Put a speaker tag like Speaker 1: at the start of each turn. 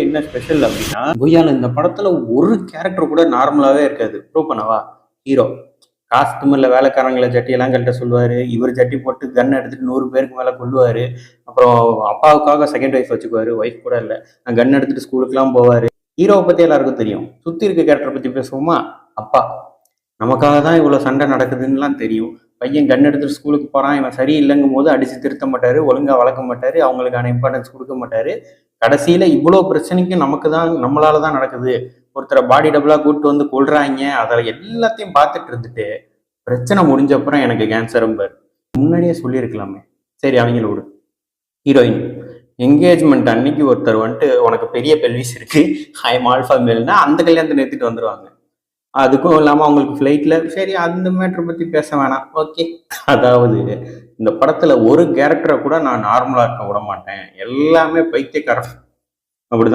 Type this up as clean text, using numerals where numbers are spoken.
Speaker 1: என்ன ஸ்பெஷல் அப்படின்னா பொய்யால இந்த படத்துல ஒரு கேரக்டர் கூட நார்மலாவே இருக்காது. ப்ரூவ் பண்ணவா? ஹீரோ காஸ்டியூம்ல வேலைக்காரங்களை ஜட்டியெல்லாம் கழட்ட சொல்லுவாரு. இவர் ஜட்டி போட்டு கன் எடுத்துட்டு 100 பேருக்கு மேல கொல்லுவாரு. அப்புறம் அப்பாவுக்காக செகண்ட் ஒய்ஃப் வச்சுக்குவாரு. ஒய்ஃப் கூட இல்ல. கன் எடுத்துட்டு ஸ்கூலுக்குலாம் போவாரு. ஹீரோவை பத்தி எல்லாருக்கும் தெரியும். சுத்தி இருக்க கேரக்டர் பத்தி பேசுவோமா? அப்பா நமக்காக தான் இவ்வளவு சண்டை நடக்குதுன்னுலாம் தெரியும். பையன் கன் எடுத்துட்டு ஸ்கூலுக்கு போறான், இவன் சரியில்லைங்கும் போது அடிச்சு திருத்த மாட்டாரு, ஒழுங்கா வளர்க்க மாட்டாரு, அவங்களுக்கான இம்பார்ட்டன்ஸ் கொடுக்க மாட்டாரு. கடைசியில இவ்வளவு பிரச்சனைக்கும் நம்மளாலதான் நடக்குது. ஒருத்தரை பாடி டபுளா கூப்பிட்டு வந்து கொள்றாங்க, அதை எல்லாத்தையும் பார்த்துட்டு இருந்துட்டு பிரச்சனை முடிஞ்ச அப்புறம் எனக்கு கேன்சரும் பாரு. முன்னாடியே சொல்லியிருக்கலாமே. சரி, அவங்கள விடு. ஹீரோயின் என்கேஜ்மெண்ட் அன்னைக்கு ஒருத்தர் வந்துட்டு உனக்கு பெரிய பெல்விஸ் இருக்கு, ஐ எம் ஆல்ஃபா மேல்னா அந்த கல்யாணத்தை நிறுத்திட்டு வந்துருவாங்க. அதுக்கும் இல்லாம அவங்களுக்கு ஃபிளைட்ல சரி அந்த மேட்ரு பத்தி பேச வேணாம். ஓகே. அதாவது இந்த படத்துல ஒரு கேரக்டரை கூட நான் நார்மலா இருக்க விட மாட்டேன். எல்லாமே பைத்தியக்காரன். அப்படிதான்